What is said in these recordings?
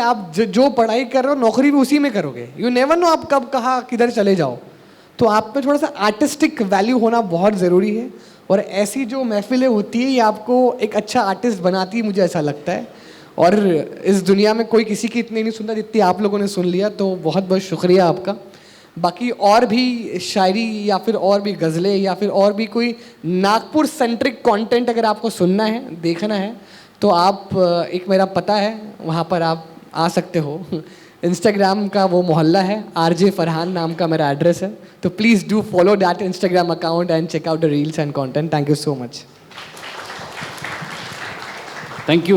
आप जो पढ़ाई कर रहे हो नौकरी भी उसी में करोगे, यू नेवर नो आप कब कहाँ किधर चले जाओ। तो आप में थोड़ा सा आर्टिस्टिक वैल्यू होना बहुत ज़रूरी है, और ऐसी जो महफिलें होती है ये आपको एक अच्छा आर्टिस्ट बनाती है, मुझे ऐसा लगता है। और इस दुनिया में कोई किसी की इतनी नहीं सुनता जितनी आप लोगों ने सुन लिया, तो बहुत बहुत शुक्रिया आपका। बाकी और भी शायरी या फिर और भी गज़लें या फिर और भी कोई नागपुर सेंट्रिक कंटेंट अगर आपको सुनना है, देखना है, तो आप एक मेरा पता है, वहाँ पर आप आ सकते हो। इंस्टाग्राम का वो मोहल्ला है, RJ फरहान नाम का मेरा एड्रेस है, तो please do follow that Instagram account and check out the reels and content. Thank you so much. Thank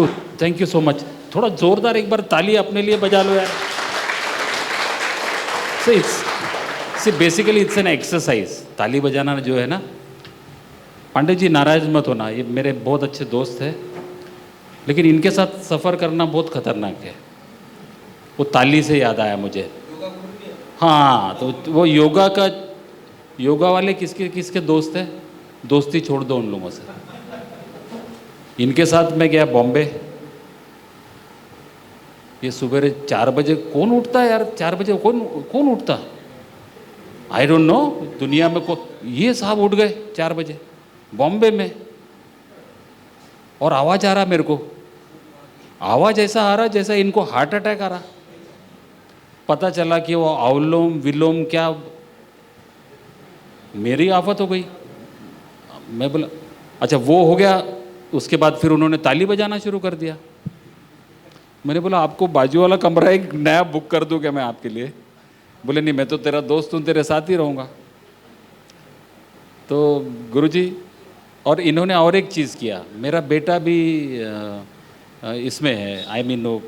you so much. थोड़ा जोरदार एक बार ताली अपने लिए बजा लो यार। See basically it's an exercise. ताली बजाना जो है ना, पांडे जी नाराज मत होना, ये मेरे बहुत अच्छे दोस्त हैं, लेकिन इनके साथ सफ़र करना बहुत खतरनाक है। वो ताली से याद आया मुझे। हाँ, तो वो योगा वाले किसके किसके दोस्त हैं? दोस्ती छोड़ दो उन लोगों से। इनके साथ मैं गया बॉम्बे। ये सुबह 4 बजे कौन उठता है यार? 4 बजे कौन उठता? आई डोंट नो, दुनिया में ये साहब उठ गए 4 बजे बॉम्बे में, और आवाज़ आ रहा मेरे को, आवाज़ ऐसा आ रहा जैसा इनको हार्ट अटैक आ रहा। पता चला कि वो अवलोम विलोम क्या, मेरी आफत हो गई। मैं बोला अच्छा वो हो गया। उसके बाद फिर उन्होंने ताली बजाना शुरू कर दिया। मैंने बोला आपको बाजू वाला कमरा एक नया बुक कर दूं क्या मैं आपके लिए? बोले नहीं, मैं तो तेरा दोस्त हूँ, तेरे साथ ही रहूँगा। तो गुरुजी, और इन्होंने और एक चीज़ किया, मेरा बेटा भी इसमें है, आई मीन वो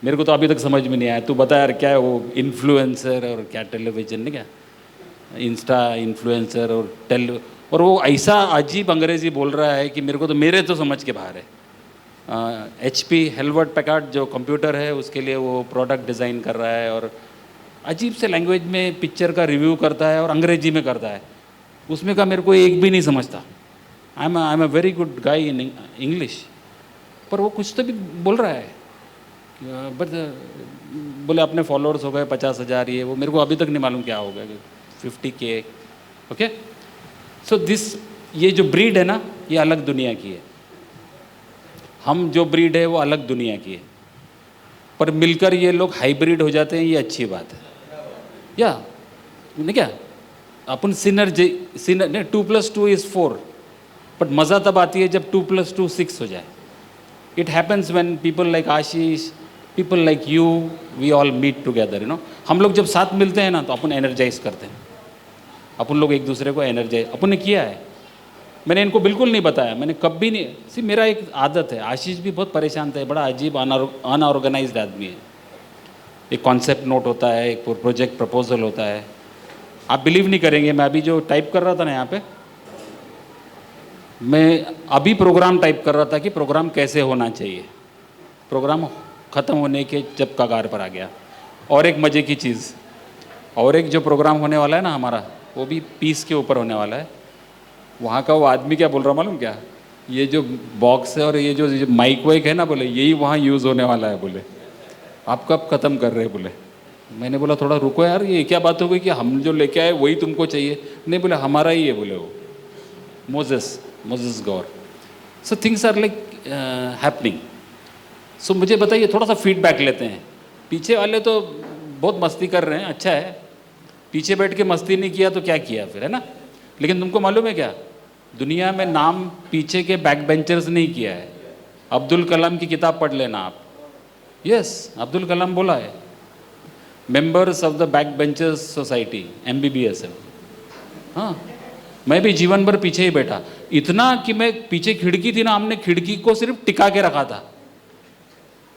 मेरे को तो अभी तक समझ में नहीं आया। तू बता यार क्या है वो इन्फ्लुएंसर और क्या टेलीविजन नहीं, क्या इंस्टा इन्फ्लुएंसर और वो ऐसा अजीब अंग्रेज़ी बोल रहा है कि मेरे तो समझ के बाहर है। HP हेल्वर्ट पैकार्ड जो कंप्यूटर है उसके लिए वो प्रोडक्ट डिज़ाइन कर रहा है, और अजीब से लैंग्वेज में पिक्चर का रिव्यू करता है और अंग्रेजी में करता है। उसमें का मेरे को एक भी नहीं समझता। I am a very good guy in English, पर वो कुछ तो भी बोल रहा है। बट बोले अपने फॉलोअर्स हो गए 50,000, ये वो, मेरे को अभी तक नहीं मालूम क्या हो गया, 50K। ओके, सो ये जो ब्रीड है ना, ये अलग दुनिया की है। हम जो ब्रीड है वो अलग दुनिया की है, पर मिलकर ये लोग हाइब्रिड हो जाते हैं, ये अच्छी बात है। या नहीं क्या, अपन सिनर्जी 2+2 is 4, बट मज़ा तब आती है जब 2+2 6 हो जाए। It happens when people like Ashish, people like you, we all meet together, you know. हम लोग जब साथ मिलते हैं ना तो अपन एनर्जाइज करते हैं, अपन लोग एक दूसरे को एनर्जाइज अपन ने किया है। मैंने इनको बिल्कुल नहीं बताया, मैंने कभी नहीं। मेरा एक आदत है, आशीष भी बहुत परेशान था, बड़ा अजीब अनऑर्गेनाइज्ड आदमी है। एक कॉन्सेप्ट नोट होता है, एक प्रोजेक्ट प्रपोजल होता है। आप बिलीव नहीं करेंगे, मैं अभी जो टाइप कर रहा था ना यहाँ पे, मैं अभी प्रोग्राम टाइप कर रहा था कि प्रोग्राम कैसे होना चाहिए। प्रोग्राम ख़त्म होने के जब कगार पर आ गया। और एक मज़े की चीज़, और एक जो प्रोग्राम होने वाला है ना हमारा, वो भी पीस के ऊपर होने वाला है। वहाँ का वो आदमी क्या बोल रहा मालूम क्या? ये जो बॉक्स है और ये जो माइक वाइक है ना, बोले यही वहाँ यूज़ होने वाला है। बोले आप कब ख़त्म कर रहे हैं? बोले मैंने बोला थोड़ा रुको यार, ये क्या बात हो गई कि हम जो लेके आए वही तुमको चाहिए? नहीं, बोले हमारा ही है। बोले वो Moses Gaur. So things are like happening. So मुझे बताइए, थोड़ा सा फीडबैक लेते हैं। पीछे वाले तो बहुत मस्ती कर रहे हैं, अच्छा है। पीछे बैठ के मस्ती नहीं किया तो क्या किया फिर, है ना? लेकिन तुमको मालूम है क्या, दुनिया में नाम पीछे के बैक बेंचर्स नहीं किया है। अब्दुल कलाम की किताब पढ़ लेना आप। यस, अब्दुल कलाम बोला है, members of the back benchers society, MBBS है। हाँ, मैं भी जीवन भर पीछे ही बैठा, इतना कि मैं पीछे खिड़की थी ना, हमने खिड़की को सिर्फ टिका के रखा था।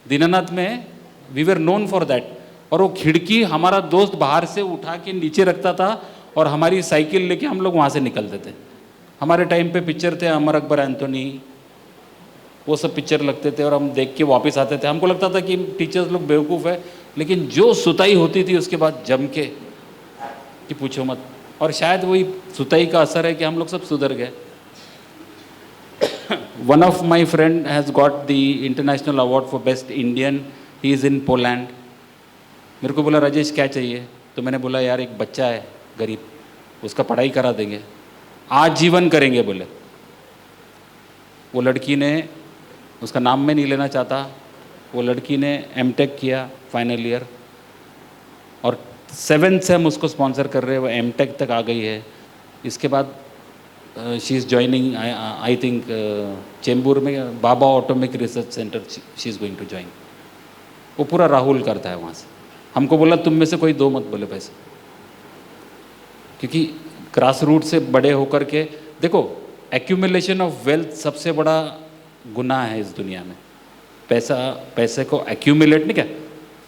दीनानाथ में we were known for that. और वो खिड़की हमारा दोस्त बाहर से उठा के नीचे रखता था और हमारी साइकिल लेके हम लोग वहाँ से निकलते थे। हमारे टाइम पे पिक्चर थे अमर अकबर एंथोनी, वो सब पिक्चर लगते थे और हम देख के वापस आते थे। हमको लगता था कि टीचर्स लोग बेवकूफ़ है, लेकिन जो सुताई होती थी उसके बाद जम के कि पूछो मत। और शायद वही सुताई का असर है कि हम लोग सब सुधर गए। One of my friend has got the international award for best Indian he is in Poland. मेरे को बोला राजेश क्या चाहिए, तो मैंने बोला यार एक बच्चा है गरीब, उसका पढ़ाई करा देंगे, आजीवन करेंगे बोले। वो लड़की ने, उसका नाम मैं नहीं लेना चाहता, वो लड़की ने एमटेक किया फाइनल ईयर, और 7th से हम उसको स्पॉन्सर कर रहे हैं, वो एमटेक तक आ गई है। इसके बाद she is joining I think Chembur में Bhabha atomic research centre she is going to join. वो पूरा राहुल करता है वहाँ से। हमको बोला तुम में से कोई दो मत बोले पैसे, क्योंकि ग्रास रूट से बड़े होकर के देखो, एक्यूमुलेशन ऑफ वेल्थ सबसे बड़ा गुनाह है इस दुनिया में। पैसे को एक्यूमुलेट नहीं, क्या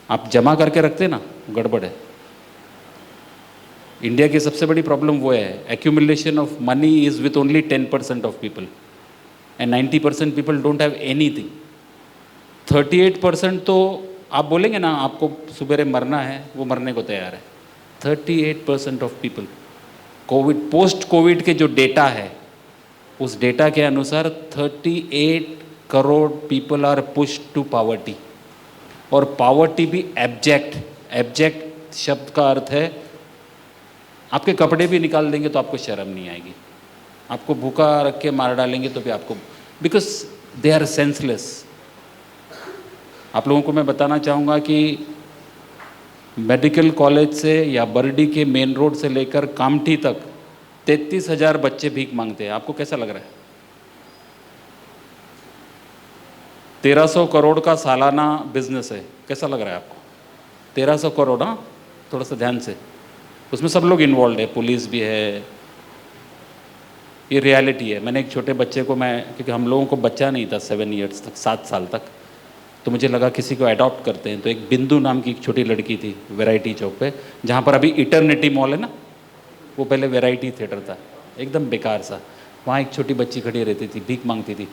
आप जमा करके रखते ना, गड़बड़ है। इंडिया की सबसे बड़ी प्रॉब्लम वो है, accumulation of money is with only 10% of people and 90% people don't have anything. 38% तो आप बोलेंगे ना आपको सुबेरे मरना है, वो मरने को तैयार है। 38% of people, covid post covid के जो डेटा है उस डेटा के अनुसार 38 crore people are pushed to poverty, और पॉवर्टी भी एब्जेक्ट। एब्जेक्ट शब्द का अर्थ है आपके कपड़े भी निकाल देंगे तो आपको शर्म नहीं आएगी, आपको भूखा रख के मार डालेंगे तो भी आपको, बिकॉज दे आर सेंसलेस। आप लोगों को मैं बताना चाहूँगा कि मेडिकल कॉलेज से या बर्डी के मेन रोड से लेकर कामठी तक 33,000 बच्चे भीख मांगते हैं। आपको कैसा लग रहा है? 1300 करोड़ का सालाना बिजनेस है, कैसा लग रहा है आपको? 1300 करोड़, हाँ थोड़ा सा ध्यान से, उसमें सब लोग इन्वॉल्व है, पुलिस भी है, ये रियलिटी है। मैंने एक छोटे बच्चे को, मैं क्योंकि हम लोगों को बच्चा नहीं था 7 ईयर्स तक, 7 साल तक, तो मुझे लगा किसी को अडॉप्ट करते हैं। तो एक बिंदु नाम की एक छोटी लड़की थी वैरायटी चौक पे, जहाँ पर अभी इटर्निटी मॉल है ना, वो पहले वैरायटी थिएटर था, एकदम बेकार सा। वहाँ एक छोटी बच्ची खड़ी रहती थी, भीख मांगती थी।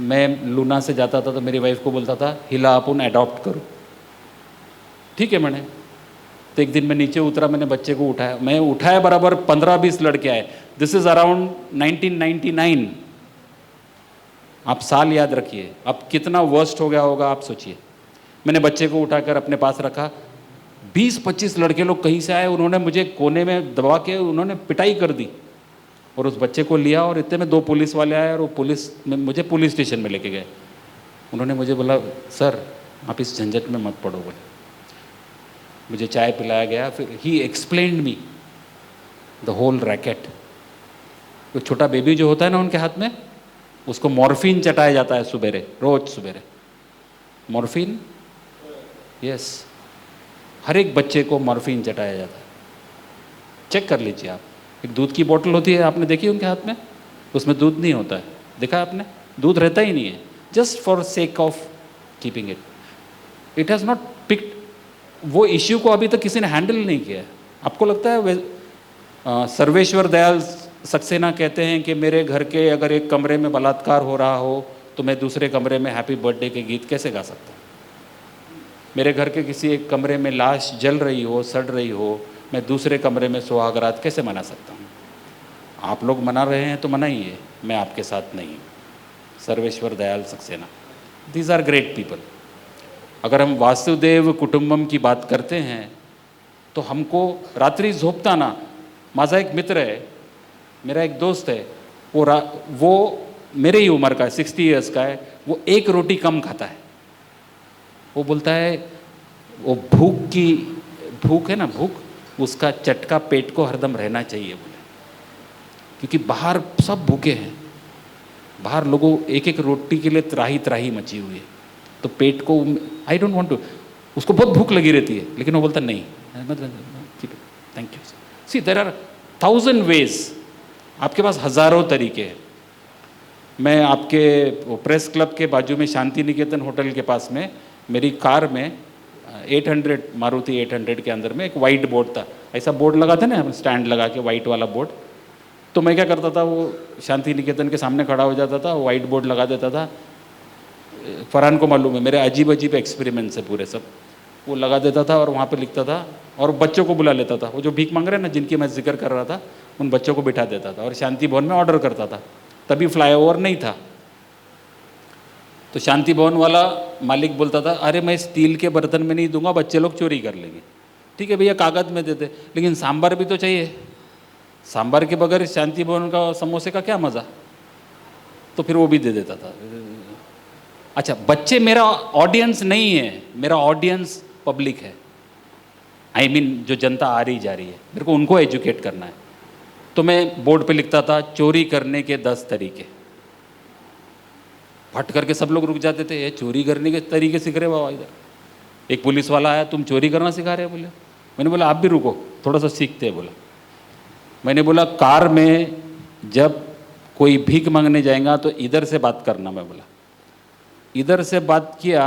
मैं लूना से जाता था तो मेरी वाइफ को बोलता था हिला अपन अडॉप्ट करो, ठीक है। मैंने तो एक दिन मैं नीचे उतरा, मैंने बच्चे को उठाया, मैं उठाया बराबर 15-20 लड़के आए। This is around 1999। आप साल याद रखिए, अब कितना वर्स्ट हो गया होगा आप सोचिए। मैंने बच्चे को उठाकर अपने पास रखा, 20-25 लड़के लोग कहीं से आए, उन्होंने मुझे कोने में दबा के उन्होंने पिटाई कर दी, और उस बच्चे को लिया, और इतने में 2 पुलिस वाले आए और वो पुलिस में मुझे पुलिस स्टेशन में लेके गए। उन्होंने मुझे बोला सर आप इस झंझट में मत पड़ो, बोले। मुझे चाय पिलाया गया, फिर he explained me the whole racket. वो छोटा बेबी जो होता है ना उनके हाथ में, उसको मॉर्फिन चटाया जाता है सुबेरे, रोज सुबेरे मॉर्फिन, यस, हर एक बच्चे को मॉर्फिन चटाया जाता है। चेक कर लीजिए आप, एक दूध की बोतल होती है, आपने देखी उनके हाथ में, उसमें दूध नहीं होता है, देखा आपने? दूध रहता ही नहीं है, just for sake of keeping it. It has not picked, वो इश्यू को अभी तक किसी ने हैंडल नहीं किया है। आपको लगता है सर्वेश्वर दयाल सक्सेना कहते हैं कि मेरे घर के अगर एक कमरे में बलात्कार हो रहा हो तो मैं दूसरे कमरे में हैप्पी बर्थडे के गीत कैसे गा सकता हूँ? मेरे घर के किसी एक कमरे में लाश जल रही हो, सड़ रही हो, मैं दूसरे कमरे में सुहागरात कैसे मना सकता हूँ? आप लोग मना रहे हैं तो मनाइए, मैं आपके साथ नहीं हूँ। Sarveshwar Dayal Saxena, these are great people. अगर हम वासुदेव कुटुंबम की बात करते हैं तो हमको रात्रि झोपताना, माझा एक मित्र है, मेरा एक दोस्त है, वो मेरे ही उम्र का है, 60 ईयर्स का है, वो 1 रोटी कम खाता है। वो बोलता है वो भूख है ना, भूख, उसका चटका पेट को हरदम रहना चाहिए बोले, क्योंकि बाहर सब भूखे हैं, बाहर लोगों एक एक रोटी के लिए त्राही त्राही मची हुई है, तो पेट को आई डोंट वांट टू, उसको बहुत भूख लगी रहती है, लेकिन वो बोलता नहीं, thank you. See there are 1000 ways, आपके पास हज़ारों तरीके हैं। मैं आपके प्रेस क्लब के बाजू में शांति निकेतन होटल के पास में मेरी कार में 800 मारुति 800 के अंदर में एक वाइट बोर्ड था, ऐसा बोर्ड लगा था ना स्टैंड लगा के, वाइट वाला बोर्ड। तो मैं क्या करता था, वो शांति निकेतन के सामने खड़ा हो जाता था, वाइट बोर्ड लगा देता था। फरहान को मालूम है, मेरे अजीब अजीब एक्सपेरिमेंट्स है पूरे सब, वो लगा देता था और वहाँ पे लिखता था, और बच्चों को बुला लेता था, वो जो भीख मांग रहे हैं ना जिनकी मैं जिक्र कर रहा था, उन बच्चों को बिठा देता था और शांति भवन में ऑर्डर करता था। तभी फ्लाईओवर नहीं था, तो शांति भवन वाला मालिक बोलता था अरे मैं स्टील के बर्तन में नहीं दूंगा, बच्चे लोग चोरी कर लेंगे। ठीक है भैया, कागज़ में देते, लेकिन सांभर भी तो चाहिए। सांभर के बगैर शांति भवन का समोसे का क्या मज़ा। तो फिर वो भी दे देता था। अच्छा, बच्चे मेरा ऑडियंस नहीं है, मेरा ऑडियंस पब्लिक है। आई मीन जो जनता आ रही जा रही है, मेरे को उनको एजुकेट करना है। तो मैं बोर्ड पे लिखता था चोरी करने के 10 तरीके। फट करके सब लोग रुक जाते थे, ये चोरी करने के तरीके सीख रहे बाबा इधर। एक पुलिस वाला आया, तुम चोरी करना सिखा रहे हो? बोले। मैंने बोला आप भी रुको, थोड़ा सा सीखते हैं। बोला, मैंने बोला कार में जब कोई भीख मांगने जाएगा तो इधर से बात करना। मैं बोला इधर से बात किया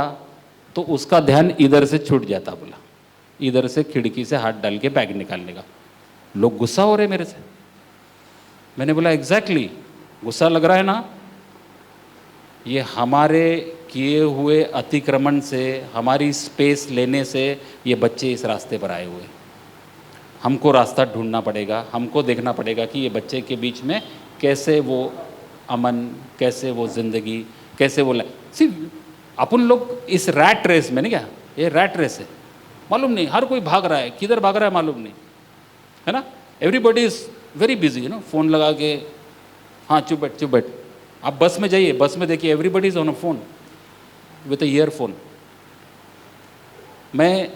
तो उसका ध्यान इधर से छूट जाता। बोला इधर से खिड़की से हाथ डाल के बैग निकालने का। लोग गुस्सा हो रहे मेरे से। मैंने बोला एग्जैक्टली, गुस्सा लग रहा है ना? ये हमारे किए हुए अतिक्रमण से, हमारी स्पेस लेने से ये बच्चे इस रास्ते पर आए हुए। हमको रास्ता ढूंढना पड़ेगा, हमको देखना पड़ेगा कि ये बच्चे के बीच में कैसे वो अमन, कैसे वो ज़िंदगी, कैसे वो सिर्फ अपन लोग इस रैट रेस में, नहीं क्या ये रैट रेस है, मालूम नहीं हर कोई भाग रहा है, किधर भाग रहा है मालूम नहीं, है ना? Everybody is very busy, you know, phone लगा के, हाँ चुप बैठ चुप बैठ। आप बस में जाइए, बस में देखिए everybody is on a phone with a earphone. मैं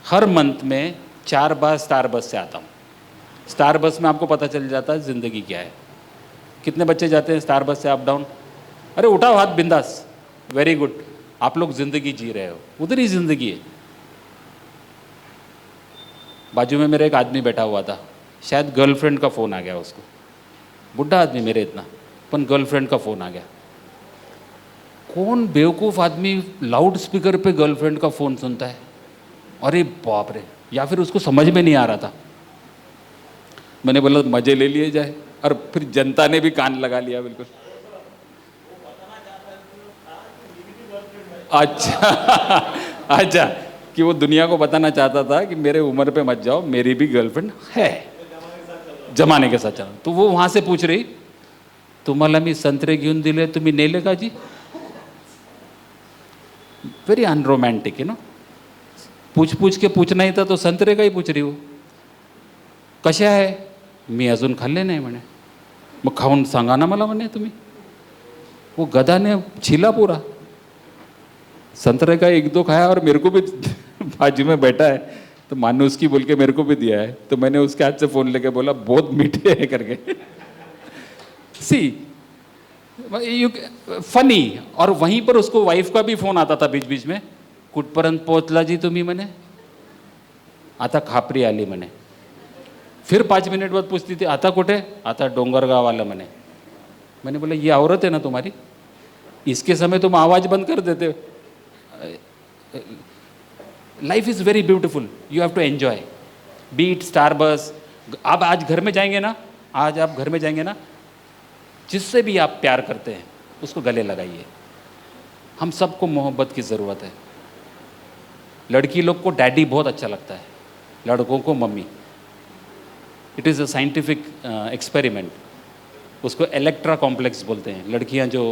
हर मंथ में 4 बार स्टार बस से आता हूँ। स्टार बस में आपको पता चल जाता है ज़िंदगी क्या है। कितने बच्चे जाते हैं स्टार बस से अप डाउन? अरे उठाओ हाथ बिंदास, वेरी गुड, आप लोग ज़िंदगी जी रहे हो, उधर ही ज़िंदगी है। बाजू में मेरा एक आदमी बैठा हुआ था, शायद गर्लफ्रेंड का फ़ोन आ गया उसको। बुढ़ा आदमी मेरे इतना, पर गर्लफ्रेंड का फ़ोन आ गया। कौन बेवकूफ़ आदमी लाउड स्पीकर पे गर्लफ्रेंड का फ़ोन सुनता है? अरे बाप रे, या फिर उसको समझ में नहीं आ रहा था। मैंने बोला मज़े ले लिए जाए, और फिर जनता ने भी कान लगा लिया बिल्कुल। अच्छा अच्छा, कि वो दुनिया को बताना चाहता था कि मेरे उम्र पे मत जाओ, मेरी भी गर्लफ्रेंड है, जमाने के साथ चला। तो वो वहाँ से पूछ रही, तुम्हाला मी संतरे घेऊन दिले, तुम्ही नेले का जी? Very unromantic, you know. पूछ के पूछना ही था तो संतरे का ही पूछ रही हो। कशा आहे? मी अजून खाल्ले नाही म्हणे। मग खाऊन सांगा ना मला म्हणे तुम्ही। वो गधा ने छीला पूरा संतरे का, 1-2 खाया, और मेरे को भी बाजू में बैठा है तो मानो उसकी बोल के मेरे को भी दिया है। तो मैंने उसके हाथ से फ़ोन लेके बोला बहुत मीठे है करके। सी यू फनी। और वहीं पर उसको वाइफ का भी फ़ोन आता था बीच बीच में, कुठपर्यंत पोहोचला जी तुम्ही म्हणे, आता खापरी आली म्हणे। फिर 5 मिनट बाद पूछती थी आता कुठे? आता डोंगरगाव आला म्हणे। मैंने बोला ये औरत है ना तुम्हारी, इसके समय तुम आवाज़ बंद कर देते हो। Life is very beautiful, you have to enjoy. Beat star बस। आप आज घर में जाएंगे ना, आज आप घर में जाएंगे ना, जिससे भी आप प्यार करते हैं उसको गले लगाइए। हम सबको मोहब्बत की ज़रूरत है। लड़की लोग को डैडी बहुत अच्छा लगता है, लड़कों को mummy. It is a scientific experiment, उसको इलेक्ट्रा कॉम्प्लेक्स बोलते हैं। लड़कियां जो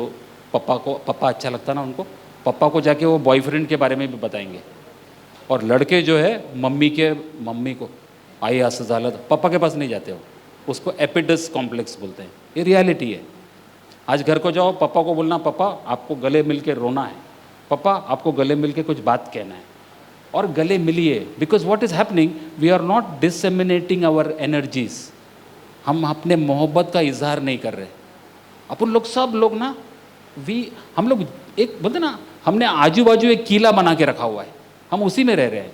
पप्पा अच्छा लगता ना उनको, पप्पा को जाके वो बॉयफ्रेंड के बारे में भी बताएंगे, और लड़के जो है मम्मी को आई असं झालं, पप्पा के पास नहीं जाते हो, उसको एपिडस कॉम्प्लेक्स बोलते हैं। ये रियलिटी है। आज घर को जाओ, पापा को बोलना पापा आपको गले मिल के रोना है, पापा आपको गले मिल के कुछ बात कहना है, और गले मिलिए। Because what is happening, we are not disseminating our energies. हम अपने मोहब्बत का इजहार नहीं कर रहे। अपन लोग सब लोग ना, हम लोग एक बोलते ना, हमने आजू बाजू एक किला बना के रखा हुआ है, हम उसी में रह रहे हैं।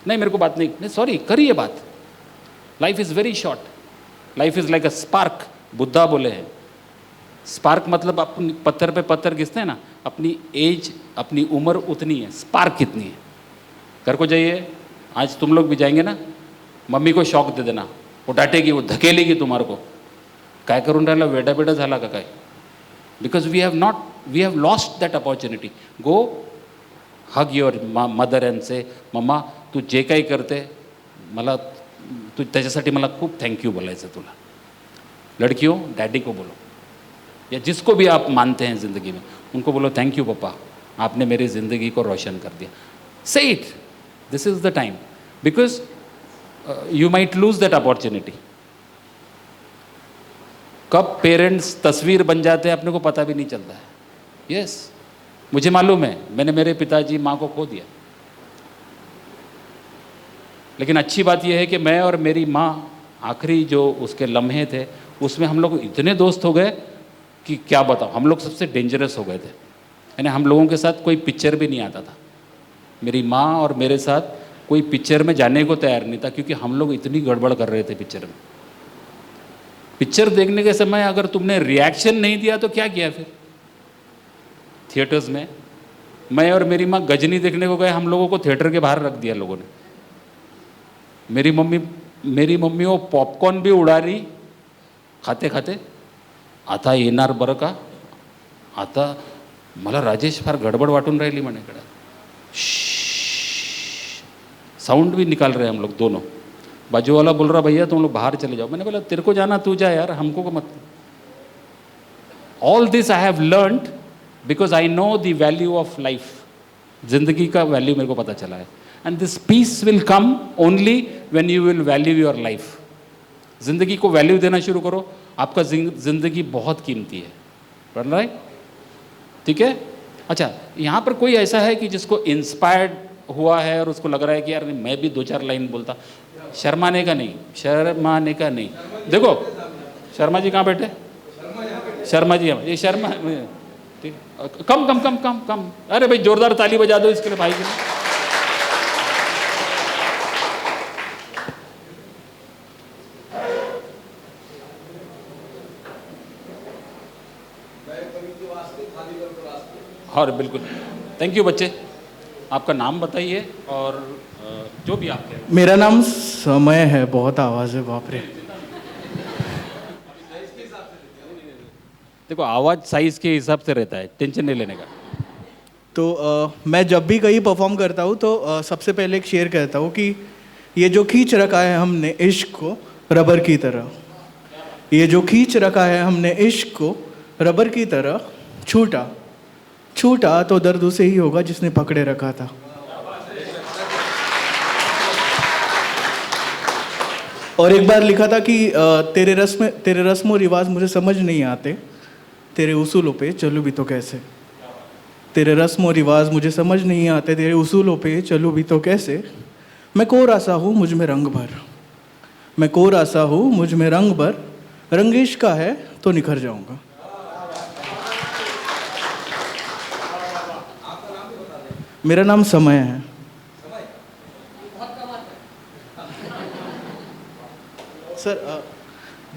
नहीं मेरे को बात नहीं सॉरी करिए बात। Life is very short, life is like a spark, Buddha बोले हैं। स्पार्क मतलब अपनी पत्थर पे पत्थर घिसते हैं ना, अपनी एज अपनी उम्र उतनी है, स्पार्क कितनी है। घर को जाइए, आज तुम लोग भी जाएंगे ना, मम्मी को शॉक दे देना, वो डांटेगी, वो धकेलेगी तुम्हारे को, काय करून राहिला, वेडा बेडा झाला का काय? Because we have lost that opportunity. Go hug your mother and say मम्मा तू जे काही करते मला तू त्याच्यासाठी मला खूप थँक्यू बोलायचं तुला. लड़कियों डैडी को बोलो, या जिसको भी आप मानते हैं ज़िंदगी में, उनको बोलो थैंक यू पापा, आपने मेरी ज़िंदगी को रोशन कर दिया. Say it. This is the time. Because you might lose that opportunity. कब पेरेंट्स तस्वीर बन जाते हैं अपने को पता भी नहीं चलता है. यस, मुझे मालूम है, मैंने मेरे पिताजी माँ को खो दिया. लेकिन अच्छी बात यह है कि मैं और मेरी माँ आखिरी जो उसके लम्हे थे उसमें हम लोग इतने दोस्त हो गए कि क्या बताओ, हम लोग सबसे डेंजरस हो गए थे. यानी हम लोगों के साथ कोई पिक्चर भी नहीं आता था. मेरी माँ और मेरे साथ कोई पिक्चर में जाने को तैयार नहीं था, क्योंकि हम लोग इतनी गड़बड़ कर रहे थे पिक्चर में. पिक्चर देखने के समय अगर तुमने रिएक्शन नहीं दिया तो क्या किया फिर. थिएटर्स में मैं और मेरी माँ गजनी देखने को गए, हम लोगों को थिएटर के बाहर रख दिया लोगों ने. मेरी मम्मी वो पॉपकॉर्न भी उड़ा रही खाते खाते. आता येणार बरं का, आता मला राजेश फार गडबड वाटून राहिली म्हणे इकडं. साउंड भी निकाल रहे हैं हम लोग दोनों. बाजू वाला बोल रहा भैया तुम लोग बाहर चले जाओ. मैंने बोला तेरे को जाना तू जा यार, हमको को मत. All this I have learned because I know the value of life. जिंदगी का वैल्यू मेरे को पता चला है. And this peace will come only when you will value your life. जिंदगी को वैल्यू देना शुरू करो, आपका जिंदगी बहुत कीमती है. राइट, ठीक है. अच्छा, यहाँ पर कोई ऐसा है कि जिसको इंस्पायर्ड हुआ है और उसको लग रहा है कि यार मैं भी 2-4 लाइन बोलता. शर्माने का नहीं, शर्माने का नहीं. देखो शर्मा जी कहाँ बैठे, शर्मा जी, ये शर्मा, ठीक. कम कम कम कम कम. अरे भाई जोरदार ताली बजा दो इसके लिए भाई के लिए. और बिल्कुल, थैंक यू बच्चे. आपका नाम बताइए और जो भी आप कहें. मेरा नाम समय है. बहुत आवाज़ है, बाप रे. देखो आवाज़ साइज के हिसाब से रहता है, टेंशन नहीं लेने का. तो मैं जब भी कहीं परफॉर्म करता हूँ तो सबसे पहले एक शेर कहता हूँ कि ये जो खींच रखा है हमने इश्क को रबर की तरह, ये जो खींच रखा है हमने इश्क को रबर की तरह, छूटा छूटा तो दर्द उसे ही होगा जिसने पकड़े रखा था. और एक बार लिखा था कि तेरे रस्म और रिवाज मुझे समझ नहीं आते, तेरे उसूलों पे चलूँ भी तो कैसे. तेरे रस्म और रिवाज मुझे समझ नहीं आते, तेरे उसूलों पे चलूँ भी तो कैसे. मैं कोरा सा हूँ मुझ में रंग भर, मैं कोरा सा हूँ मुझ में रंग भर, रंग इश्क का है तो निखर जाऊँगा. मेरा नाम समय है. सर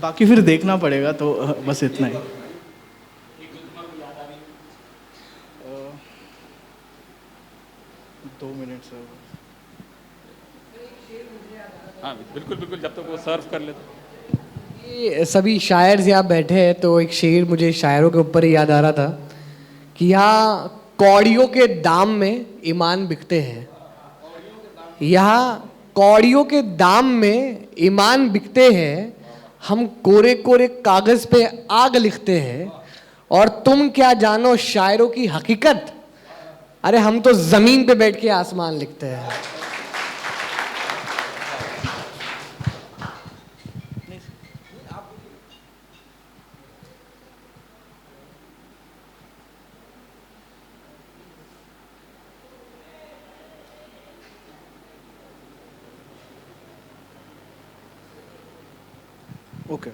बाकी फिर देखना पड़ेगा, तो बस इतना ही. दो मिनट सर. हाँ बिल्कुल बिल्कुल, जब तक वो सर्व कर लेते. ये सभी शायर यहाँ बैठे हैं तो एक शेर मुझे शायरों के ऊपर ही याद आ रहा था कि यहाँ कौड़ियों के दाम में ईमान बिकते हैं. यहाँ कौड़ियों के दाम में ईमान बिकते हैं. हम कोरे कोरे कागज़ पे आग लिखते हैं और तुम क्या जानो शायरों की हकीकत. अरे हम तो ज़मीन पे बैठ के आसमान लिखते हैं. ओके.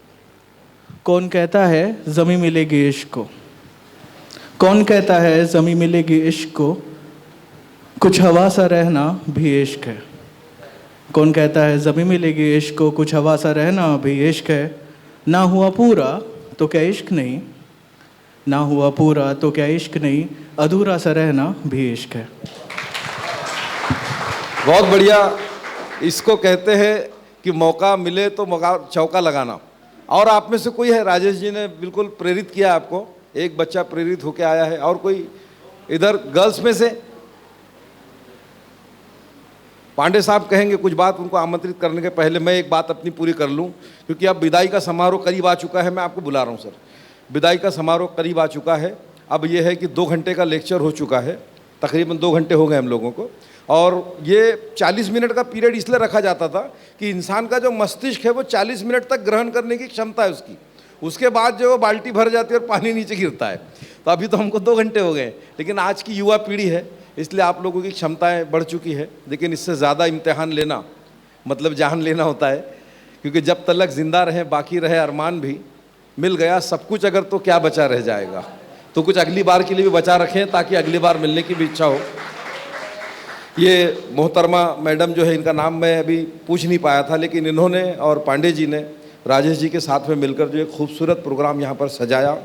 कौन कहता है ज़मी मिलेगी इश्क को, कौन कहता है ज़मी मिलेगी इश्क को, कुछ हवा सा रहना भी इश्क है. कौन कहता है ज़मी मिलेगी इश्क को, कुछ हवा सा रहना भी इश्क है. ना हुआ पूरा तो क्या इश्क नहीं, ना हुआ पूरा तो क्या इश्क नहीं, अधूरा सा रहना भी इश्क है. बहुत बढ़िया. इसको कहते हैं कि मौका मिले तो मौका चौका लगाना. और आप में से कोई है, राजेश जी ने बिल्कुल प्रेरित किया आपको, एक बच्चा प्रेरित होकर आया है. और कोई इधर गर्ल्स में से? पांडे साहब कहेंगे कुछ बात. उनको आमंत्रित करने के पहले मैं एक बात अपनी पूरी कर लूं, क्योंकि अब विदाई का समारोह करीब आ चुका है. मैं आपको बुला रहा हूं सर. विदाई का समारोह करीब आ चुका है. अब ये है कि 2 घंटे का लेक्चर हो चुका है, तकरीबन 2 घंटे हो गए हम लोगों को। और ये 40 मिनट का पीरियड इसलिए रखा जाता था कि इंसान का जो मस्तिष्क है वो 40 मिनट तक ग्रहण करने की क्षमता है उसकी, उसके बाद जो बाल्टी भर जाती है और पानी नीचे गिरता है। तो अभी तो हमको 2 घंटे हो गए, लेकिन आज की युवा पीढ़ी है इसलिए आप लोगों की क्षमताएं बढ़ चुकी है, लेकिन इससे ज़्यादा इम्तिहान लेना मतलब जान लेना होता है, क्योंकि जब तलक ज़िंदा रहे बाकी रहे अरमान भी, मिल गया सब कुछ अगर तो क्या बचा रह जाएगा। तो कुछ अगली बार के लिए भी बचा रखें ताकि अगली बार मिलने की भी इच्छा हो। ये मोहतरमा मैडम जो है, इनका नाम मैं अभी पूछ नहीं पाया था, लेकिन इन्होंने और पांडे जी ने राजेश जी के साथ में मिलकर जो एक खूबसूरत प्रोग्राम यहाँ पर सजाया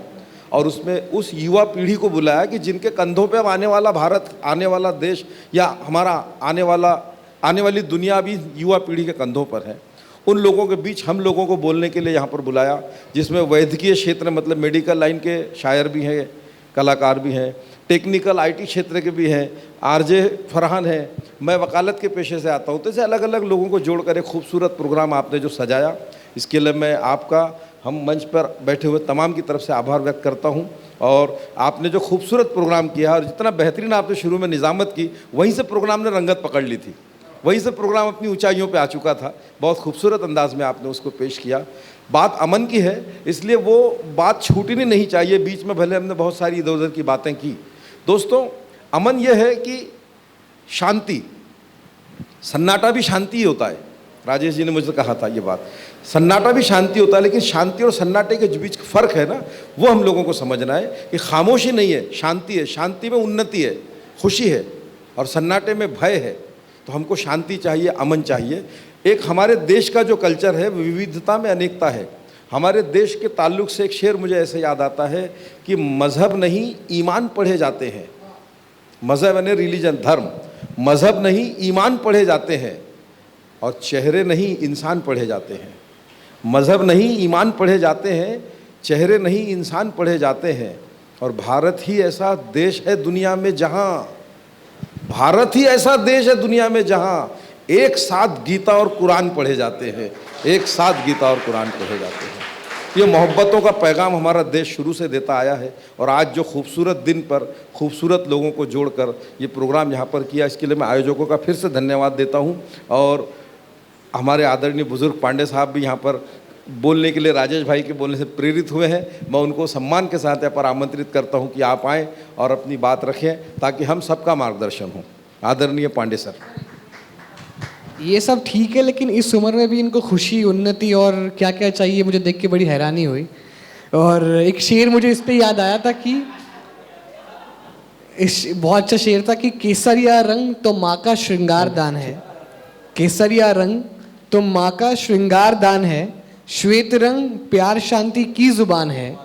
और उसमें उस युवा पीढ़ी को बुलाया कि जिनके कंधों पे अब आने वाला भारत, आने वाला देश या हमारा आने वाली दुनिया भी युवा पीढ़ी के कंधों पर है। उन लोगों के बीच हम लोगों को बोलने के लिए यहाँ पर बुलाया, जिसमें वैद्यकीय क्षेत्र मतलब मेडिकल लाइन के शायर भी हैं, कलाकार भी हैं, टेक्निकल IT क्षेत्र के भी हैं, RJ फरहान हैं, मैं वकालत के पेशे से आता हूँ। तो ऐसे अलग अलग लोगों को जोड़कर एक खूबसूरत प्रोग्राम आपने जो सजाया, इसके लिए मैं आपका, हम मंच पर बैठे हुए तमाम की तरफ से आभार व्यक्त करता हूँ। और आपने जो खूबसूरत प्रोग्राम किया और जितना बेहतरीन आपने शुरू में निज़ामत की, वहीं से प्रोग्राम ने रंगत पकड़ ली थी, वहीं से प्रोग्राम अपनी ऊंचाइयों पे आ चुका था। बहुत खूबसूरत अंदाज में आपने उसको पेश किया। बात अमन की है, इसलिए वो बात छूटनी नहीं चाहिए। बीच में भले हमने बहुत सारी इधर उधर की बातें की। दोस्तों, अमन यह है कि शांति, सन्नाटा भी शांति ही होता है। राजेश जी ने मुझसे कहा था ये बात, सन्नाटा भी शांति होता है, लेकिन शांति और सन्नाटे के बीच फ़र्क है ना, वो हम लोगों को समझना है कि खामोशी नहीं है, शांति है। शांति में उन्नति है, खुशी है, और सन्नाटे में भय है। तो हमको शांति चाहिए, अमन चाहिए। एक हमारे देश का जो कल्चर है, विविधता में अनेकता है। हमारे देश के ताल्लुक से एक शेर मुझे ऐसे याद आता है कि मज़हब नहीं ईमान पढ़े जाते हैं। मज़हब यानी रिलीजन, धर्म। मज़हब नहीं ईमान पढ़े जाते हैं और चेहरे नहीं इंसान पढ़े जाते हैं। मज़हब नहीं ईमान पढ़े जाते हैं, चेहरे नहीं इंसान पढ़े जाते हैं। और भारत ही ऐसा देश है दुनिया में जहाँ, भारत ही ऐसा देश है दुनिया में जहाँ एक साथ गीता और कुरान पढ़े जाते हैं, एक साथ गीता और कुरान पढ़े जाते हैं। ये मोहब्बतों का पैगाम हमारा देश शुरू से देता आया है। और आज जो खूबसूरत दिन पर खूबसूरत लोगों को जोड़कर ये प्रोग्राम यहाँ पर किया, इसके लिए मैं आयोजकों का फिर से धन्यवाद देता हूँ। और हमारे आदरणीय बुजुर्ग पांडे साहब भी यहाँ पर बोलने के लिए राजेश भाई के बोलने से प्रेरित हुए हैं। मैं उनको सम्मान के साथ यहाँ पर आमंत्रित करता हूँ कि आप आएँ और अपनी बात रखें ताकि हम सबका मार्गदर्शन हो। आदरणीय पांडे सर। ये सब ठीक है, लेकिन इस उम्र में भी इनको खुशी, उन्नति और क्या क्या चाहिए, मुझे देख के बड़ी हैरानी हुई। और एक शेर मुझे इस पे याद आया था कि बहुत अच्छा शेर था कि केसरिया रंग तो माँ का श्रृंगार दान है, केसरिया रंग तो माँ का श्रृंगार दान है, श्वेत रंग प्यार शांति की जुबान है,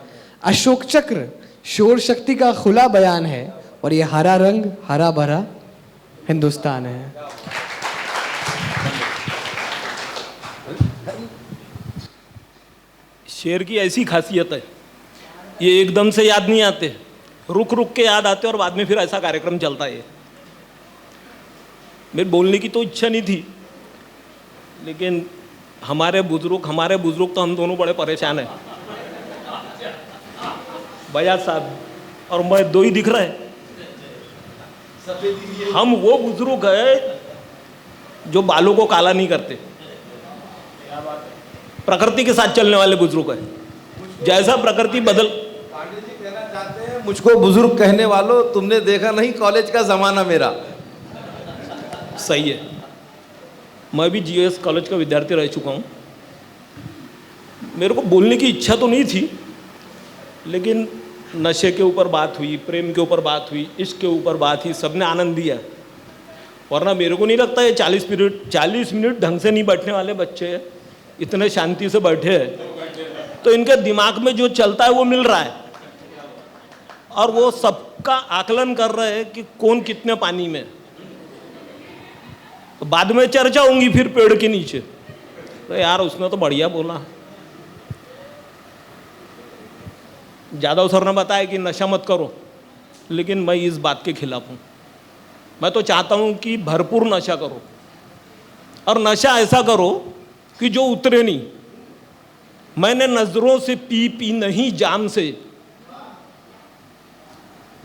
अशोक चक्र शोर शक्ति का खुला बयान है, और ये हरा रंग हरा भरा हिंदुस्तान है। शेर की ऐसी खासियत है, ये एकदम से याद नहीं आते, रुक रुक के याद आते और बाद में फिर ऐसा कार्यक्रम चलता है। मेरे बोलने की तो इच्छा नहीं थी, लेकिन हमारे बुजुर्ग तो हम दोनों बड़े परेशान हैं। बजाज साहब और मैं दो ही दिख रहे हैं। हम वो बुजुर्ग है जो बालों को काला नहीं करते, प्रकृति के साथ चलने वाले बुजुर्ग है। जैसा प्रकृति बदल, पांडे जी कहना चाहते हैं, मुझको बुजुर्ग कहने वालों, तुमने देखा नहीं कॉलेज का जमाना मेरा। सही है, मैं भी GS कॉलेज का विद्यार्थी रह चुका हूँ। मेरे को बोलने की इच्छा तो नहीं थी, लेकिन नशे के ऊपर बात हुई, प्रेम के ऊपर बात हुई, इश्क के ऊपर बात हुई, सबने आनंद दिया। वरना मेरे को नहीं लगता ये 40 मिनट ढंग से नहीं बैठने वाले बच्चे इतने शांति से बैठे हैं। तो इनके दिमाग में जो चलता है वो मिल रहा है, और वो सबका आकलन कर रहे हैं कि कौन कितने पानी में। तो बाद में चर्चा होंगी फिर पेड़ के नीचे, तो यार उसने तो बढ़िया बोला। जादव सर ने बताया कि नशा मत करो, लेकिन मैं इस बात के खिलाफ हूँ। मैं तो चाहता हूँ कि भरपूर नशा करो, और नशा ऐसा करो कि जो उतरे नहीं। मैंने नजरों से पी नहीं जाम से,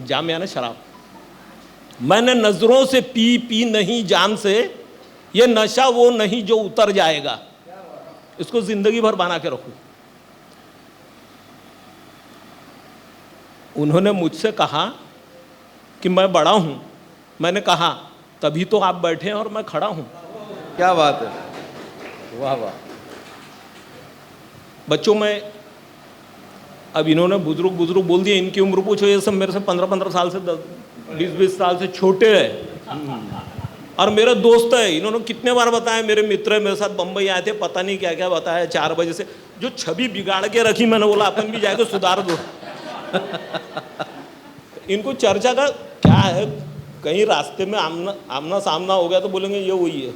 जाम यानी शराब। मैंने नजरों से पी नहीं जान से, ये नशा वो नहीं जो उतर जाएगा। इसको जिंदगी भर बना के रखो। उन्होंने मुझसे कहा कि मैं बड़ा हूं। मैंने कहा तभी तो आप बैठे हैं और मैं खड़ा हूं। क्या बात है, वाह वाह। बच्चों में अब इन्होंने बुजुर्ग बोल दिए, इनकी उम्र पूछो, ये सब मेरे से 15 साल से 20 साल से छोटे हैं और मेरे दोस्त है। इन्होंने कितने बार बताया, मेरे मित्र है, मेरे साथ बम्बई आए थे, पता नहीं क्या क्या बताया। 4 बजे से जो छवि बिगाड़ के रखी, मैंने बोला अपन भी जाके सुधार दो। इनको चर्चा का क्या है, कहीं रास्ते में आमना सामना हो गया तो बोलेंगे ये वही है।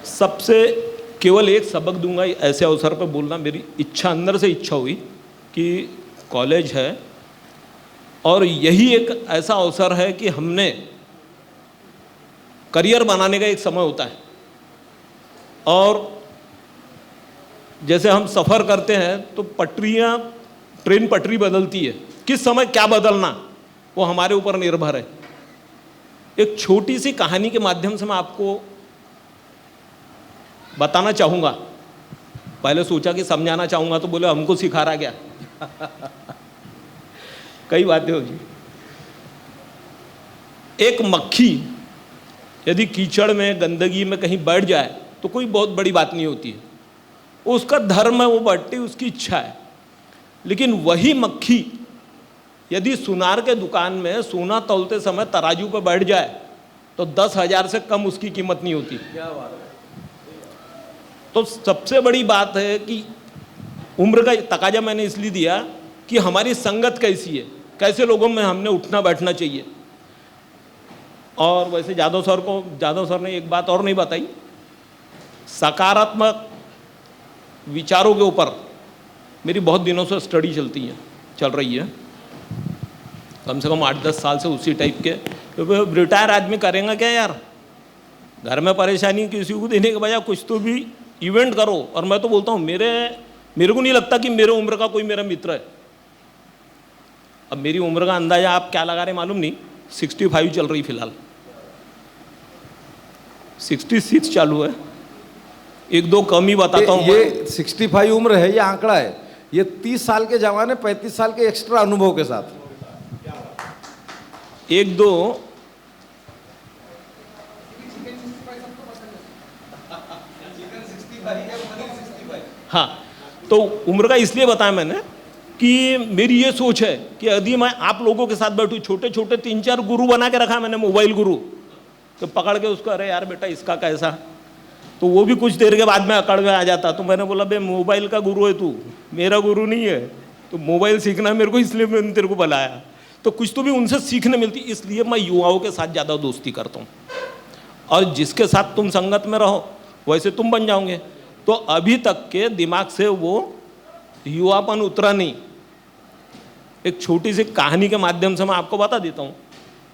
सबसे केवल एक सबक दूंगा, ऐसे अवसर पर बोलना मेरी इच्छा, अंदर से इच्छा हुई कि कॉलेज है और यही एक ऐसा अवसर है कि हमने करियर बनाने का एक समय होता है। और जैसे हम सफ़र करते हैं तो ट्रेन पटरी बदलती है, किस समय क्या बदलना वो हमारे ऊपर निर्भर है। एक छोटी सी कहानी के माध्यम से मैं आपको बताना चाहूँगा। पहले सोचा कि समझाना चाहूँगा तो बोले हमको सिखा रहा क्या। कई बातें होगी। एक मक्खी यदि कीचड़ में, गंदगी में कहीं बैठ जाए तो कोई बहुत बड़ी बात नहीं होती है, उसका धर्म है, वो बैठती, उसकी इच्छा है। लेकिन वही मक्खी यदि सुनार के दुकान में सोना तौलते समय तराजू पर बैठ जाए तो 10,000 से कम उसकी कीमत नहीं होती। क्या बात है। तो सबसे बड़ी बात है कि उम्र का तकाजा मैंने इसलिए दिया कि हमारी संगत कैसी है, कैसे लोगों में हमने उठना बैठना चाहिए। और वैसे जादव सर ने एक बात और नहीं बताई, सकारात्मक विचारों के ऊपर मेरी बहुत दिनों से स्टडी चल रही है, कम से कम 8-10 साल से उसी टाइप के। तो रिटायर आदमी करेंगे क्या यार, घर में परेशानी किसी को देने के बजाय कुछ तो भी इवेंट करो। और मैं तो बोलता हूँ, मेरे को नहीं लगता कि मेरे उम्र का कोई मेरा मित्र है। अब मेरी उम्र का अंदाजा आप क्या लगा रहे मालूम नहीं, 65 चल रही फिलहाल, 66 चालू है, 1-2 कम ही बताता हूँ। ये 65 उम्र है, ये आंकड़ा है। ये 30 साल के जवान है, 35 साल के एक्स्ट्रा अनुभव के साथ। 1-2 हाँ, तो उम्र का इसलिए बताया मैंने कि मेरी ये सोच है कि यदि मैं आप लोगों के साथ बैठूं, छोटे छोटे 3-4 गुरु बना के रखा मैंने, मोबाइल गुरु, तो पकड़ के उसको, अरे यार बेटा इसका कैसा, तो वो भी कुछ देर के बाद में अकड़ में आ जाता। तो मैंने बोला बे मोबाइल का गुरु है तू, मेरा गुरु नहीं है। तो मोबाइल सीखना मेरे को, इसलिए मैंने तेरे को बुलाया। तो कुछ तो भी उनसे सीखने मिलती, इसलिए मैं युवाओं के साथ ज़्यादा दोस्ती करता हूँ। और जिसके साथ तुम संगत में रहो वैसे तुम बन जाओगे। तो अभी तक के दिमाग से वो युवापन उतरा नहीं। एक छोटी सी कहानी के माध्यम से मैं आपको बता देता हूँ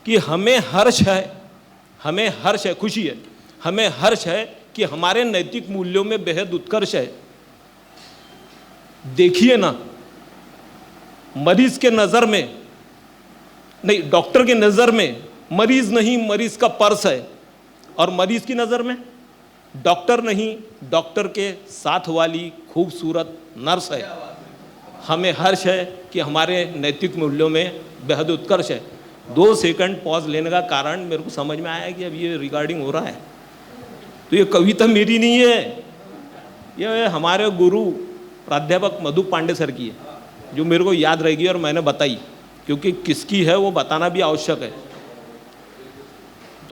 कि हमें हर्ष है, खुशी है, हमें हर्ष है कि हमारे नैतिक मूल्यों में बेहद उत्कर्ष है। देखिए ना, मरीज के नज़र में नहीं, डॉक्टर की नज़र में मरीज नहीं, मरीज का पर्स है। और मरीज की नज़र में डॉक्टर नहीं, डॉक्टर के साथ वाली खूबसूरत नर्स है। हमें हर्ष है कि हमारे नैतिक मूल्यों में बेहद उत्कर्ष है। 2 सेकंड पॉज लेने का कारण मेरे को समझ में आया कि अब ये रिकॉर्डिंग हो रहा है। तो ये कविता मेरी नहीं है, ये हमारे गुरु प्राध्यापक मधु पांडे सर की है, जो मेरे को याद रहेगी और मैंने बताई, क्योंकि किसकी है वो बताना भी आवश्यक है।